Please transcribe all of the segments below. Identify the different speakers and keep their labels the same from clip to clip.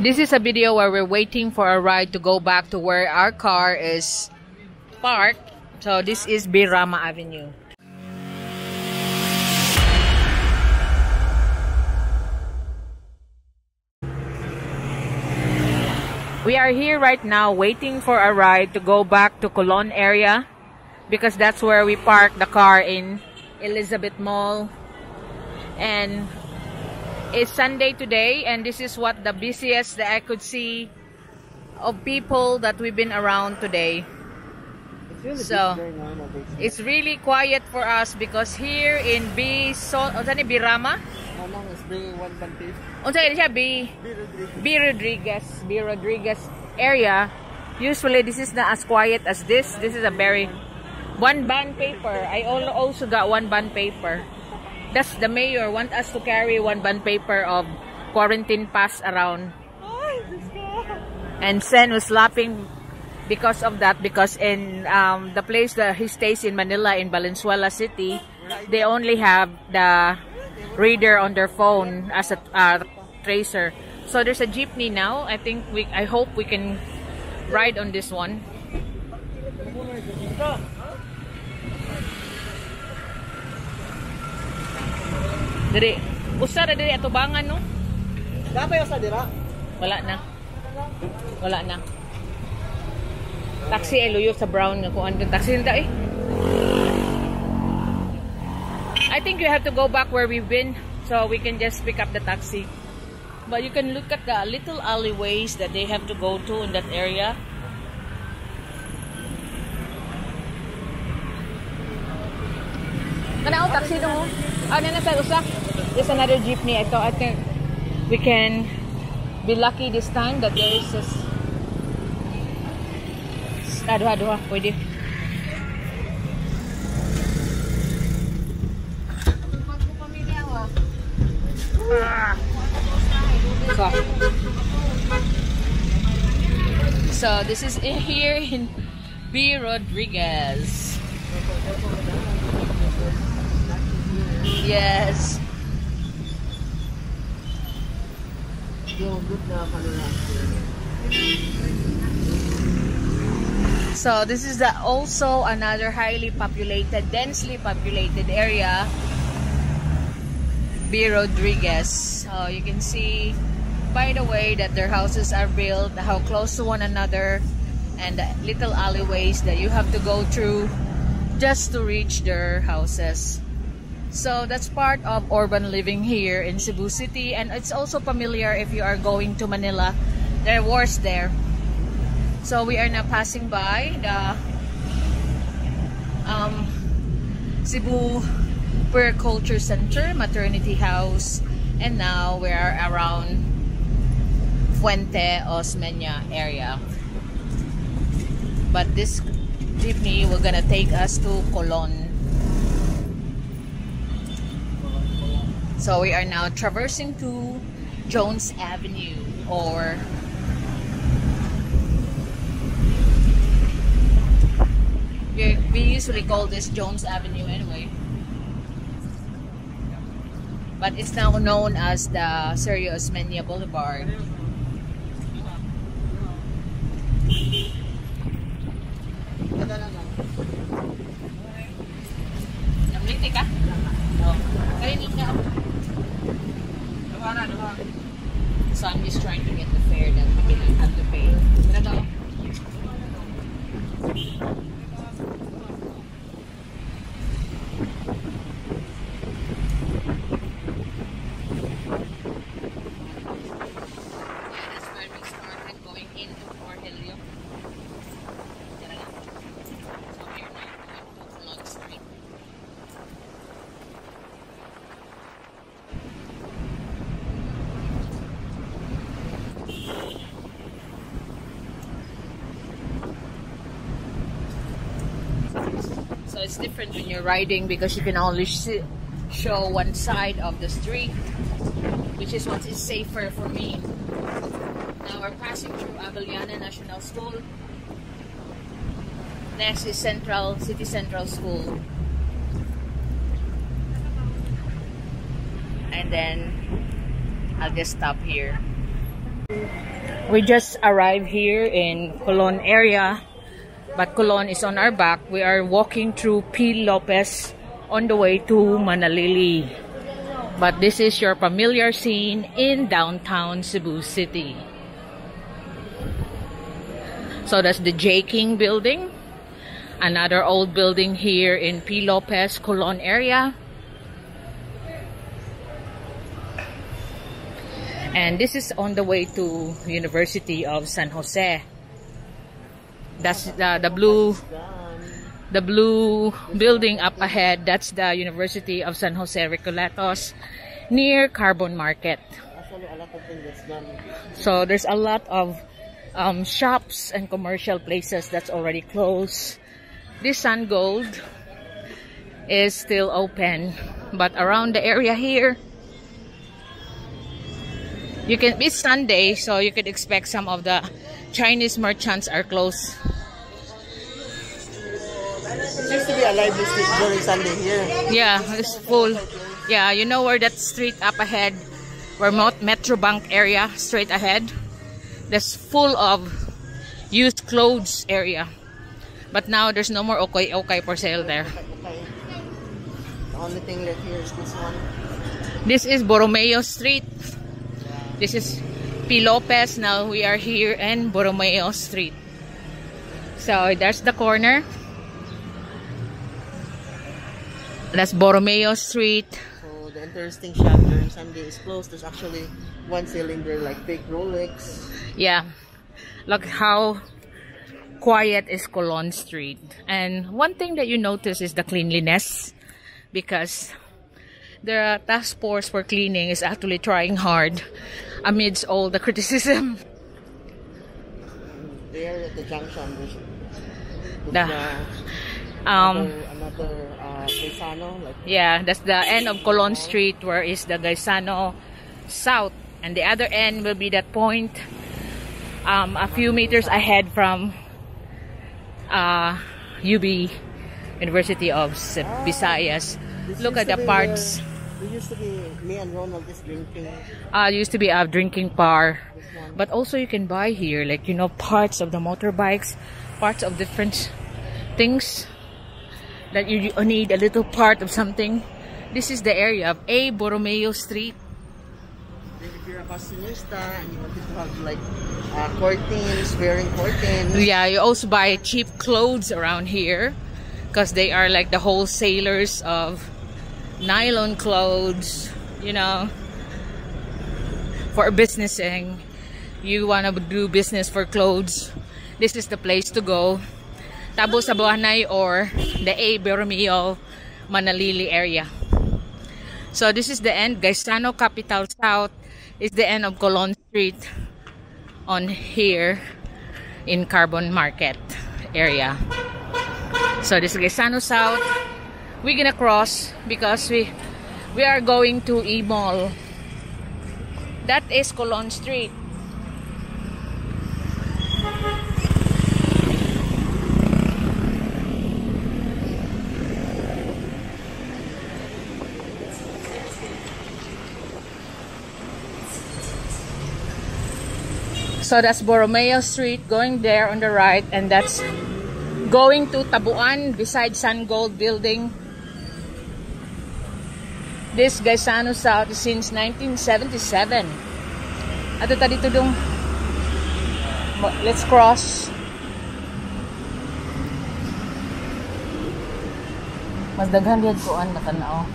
Speaker 1: This is a video where we're waiting for a ride to go back to where our car is parked. So this is Birama Avenue. We are here right now waiting for a ride to go back to Colon area because that's where we parked the car in Elizabeth Mall. And it's Sunday today, and this is what the busiest that I could see of people that we've been around today. So it's really quiet for us because here in Birama, B Rodriguez area, usually this is not as quiet as this. This is a very one bond paper. I also got one bond paper. That's the mayor want us to carry one bond paper of quarantine pass around. And Sen was laughing because of that, because in the place that he stays in Manila, in Valenzuela City, they only have the reader on their phone as a tracer. So there's a jeepney now. I hope we can ride on this one. Diri, usa na diri atubangan no?
Speaker 2: Dapat usa dira?
Speaker 1: Wala na. Wala na. Taxi ay luyo sa brown nga kuan yung taxi nda eh. I think you have to go back where we've been so we can just pick up the taxi. But you can look at the little alleyways that they have to go to in that area. Kana taxi no? Ano na sa usa? There's another jeepney. I think we can be lucky this time that there is this. Aduh, pwede. So this is here in B Rodriguez. Yes. So this is also another highly populated, densely populated area, B Rodriguez. So you can see by the way that their houses are built, how close to one another, and the little alleyways that you have to go through just to reach their houses. So that's part of urban living here in Cebu City, and it's also familiar if you are going to Manila. There are wars there. So we are now passing by the Cebu Puericulture Center, Maternity House, and now we are around Fuente Osmeña area. But this jeepney will gonna take us to Colon. So we are now traversing to Jones Avenue, or we usually call this Jones Avenue anyway. But it's now known as the Sergio Osmeña Boulevard. Namliti ka? No. Kainin ka. So I'm just trying to get the fare that we didn't have to pay. So it's different when you're riding because you can only show one side of the street, which is what is safer for me. Now we're passing through Abellana National School. Next is City Central School. And then I'll just stop here. We just arrived here in Colon area, but Colon is on our back. We are walking through P. Lopez on the way to Manalili. But this is your familiar scene in downtown Cebu City. So that's the J. King building, another old building here in P. Lopez, Colon area. And this is on the way to University of San Jose. That's the blue building up ahead. That's the University of San Jose Recoletos near Carbon Market. So there's a lot of shops and commercial places that's already closed. This Sun Gold is still open, but around the area here, it's Sunday, so you could expect some of the Chinese merchants are closed.
Speaker 2: It used to be a lively street during Sunday here.
Speaker 1: Yeah, it's full. Yeah, you know where that street up ahead, where Metro Bank area, straight ahead, that's full of used clothes area. But now there's no more okay for sale there.
Speaker 2: The only thing left here is this one.
Speaker 1: This is Borromeo Street. This is P. Lopez. Now we are here in Borromeo Street. So there's the corner. That's Borromeo Street.
Speaker 2: So the interesting shop during Sunday is closed. There's actually one selling there like fake Rolex.
Speaker 1: Yeah. Look how quiet is Colon Street. And one thing that you notice is the cleanliness, because the task force for cleaning is actually trying hard amidst all the criticism.
Speaker 2: There at the junction,
Speaker 1: The,
Speaker 2: another Gaisano. Like,
Speaker 1: yeah, that's the end of Colon Street, where is the Gaisano South, and the other end will be that point a few meters ahead from UB, University of Visayas. Look at the parts.
Speaker 2: There used to be me and Ronald is drinking.
Speaker 1: Used to be a drinking bar, but also you can buy here, like, you know, parts of the motorbikes, parts of different things that you need a little part of something. This is the area of A. Borromeo Street.
Speaker 2: If you're a fashionista and you wanted to have like curtains, wearing curtains.
Speaker 1: Yeah, you also buy cheap clothes around here, because they are like the wholesalers of nylon clothes, you know, for businessing. You want to do business for clothes, this is the place to go. Tabo sa Buanay or the A. Borromeo Manalili area. So this is the end. Gaisano Capital South is the end of Colon Street on here in Carbon Market area. So this is Gaisano South. We're gonna cross because we are going to E Mall. That is Colon Street. So that's Borromeo Street going there on the right, and that's going to Tabuan beside Sun Gold building. This Gaisano South is since 1977. Ato ta dito dong. Let's cross. Mas daghan diyan kuan matanaw.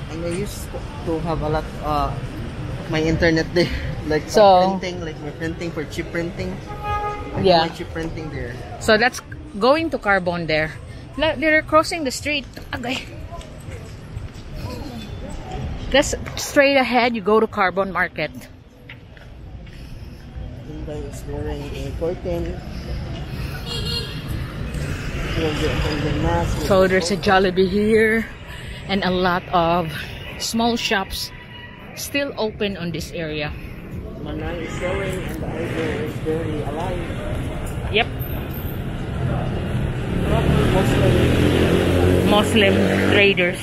Speaker 2: And I used to have a lot my internet there. Like
Speaker 1: So,
Speaker 2: printing, like my printing for chip printing.
Speaker 1: Yeah.
Speaker 2: My chip printing there.
Speaker 1: So that's going to Carbon there. They're crossing the street. Okay. That's straight ahead. You go to Carbon Market.
Speaker 2: Everybody is wearing a curtain.
Speaker 1: So there's a Jollibee here, and a lot of small shops still open on this area.
Speaker 2: Manay is showing and the idol is very alive.
Speaker 1: Yep. Muslim traders.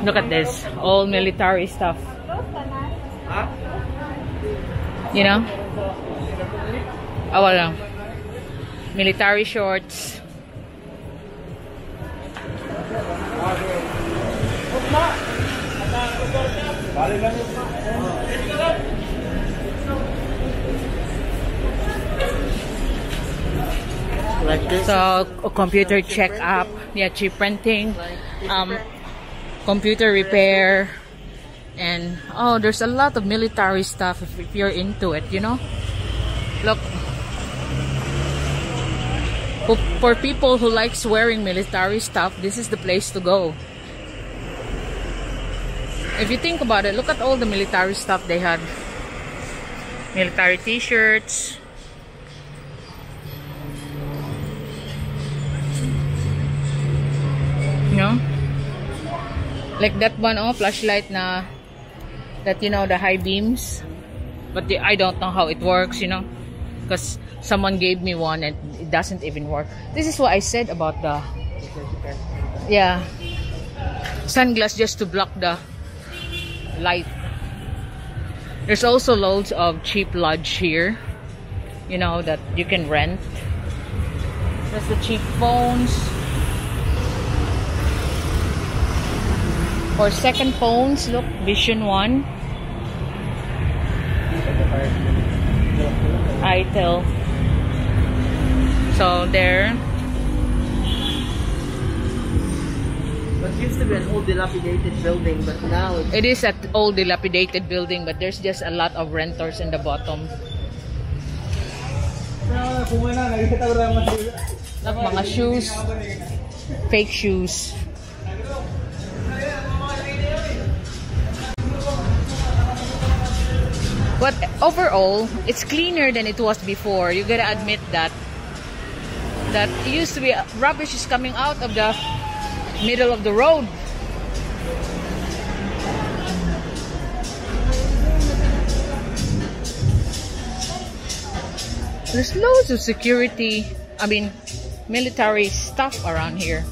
Speaker 1: Look at this. All military stuff. You know? Oh, wala. Military shorts.
Speaker 2: Like this.
Speaker 1: So, computer check up. Yeah, chip printing. Computer repair. And, oh, there's a lot of military stuff if you're into it, you know? Look. For people who likes wearing military stuff, this is the place to go. If you think about it, look at all the military stuff they had. Military t-shirts. You know? Like that one, oh, flashlight na, that, you know, the high beams. But I don't know how it works, you know. Because someone gave me one and it doesn't even work. This is what I said about the, yeah, sunglass just to block the light. There's also loads of cheap lodge here, you know, that you can rent. There's the cheap phones. For second phones, look, Vision 1. ITEL. So there.
Speaker 2: But it used to be an old dilapidated building, but now
Speaker 1: it is an old dilapidated building, but there's just a lot of renters in the bottom. Look, mga shoes, fake shoes. But overall, it's cleaner than it was before. You gotta admit that. That it used to be rubbish is coming out of the middle of the road. There's loads of security, I mean, military stuff around here.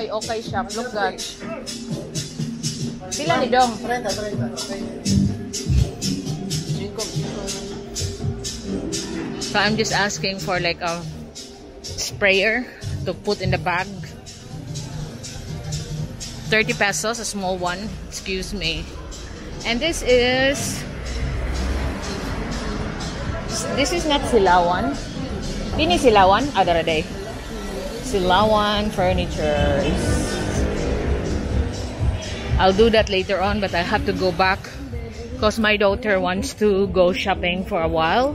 Speaker 1: Okay shop. Look guys. Pila ni dong?
Speaker 2: 30.
Speaker 1: So I'm just asking for like a sprayer to put in the bag. 30 pesos, a small one. Excuse me. And this is not Silawan. Ini Silawan other day. Silawan furniture. I'll do that later on, but I have to go back because my daughter wants to go shopping for a while.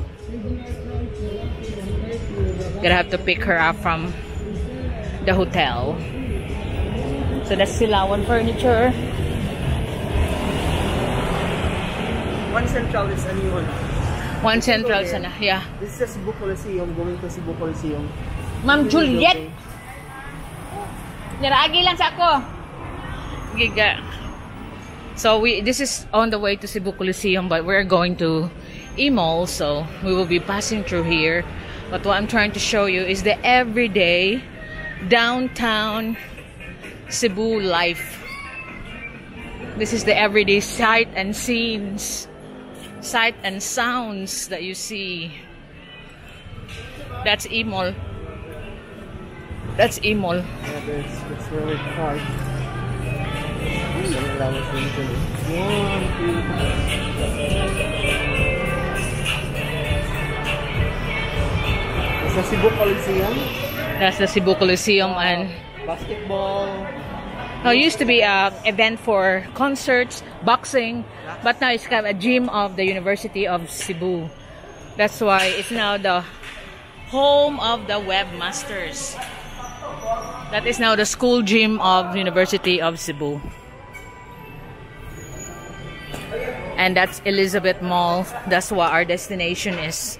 Speaker 1: Gonna have to pick her up from the hotel. So that's Silawan furniture.
Speaker 2: One Central is a new one.
Speaker 1: One Central sana, yeah.
Speaker 2: This is Cebu Coliseum, going to Cebu Coliseum.
Speaker 1: Ma'am Juliet! Niragi lang sa ako. Giga. So this is on the way to Cebu Coliseum, but we're going to E-Mall, so we will be passing through here. But what I'm trying to show you is the everyday downtown Cebu life. This is the everyday sight and scenes, sight and sounds that you see. That's E-Mall. That's E-Mall.
Speaker 2: Yeah, it's really hard. It's the Cebu Coliseum.
Speaker 1: That's the Cebu Coliseum and
Speaker 2: basketball.
Speaker 1: no, it used to be an event for concerts, boxing, but now it's kind of a gym of the University of Cebu. That's why it's now the home of the webmasters. That is now the school gym of University of Cebu. And that's Elizabeth Mall. That's what our destination is.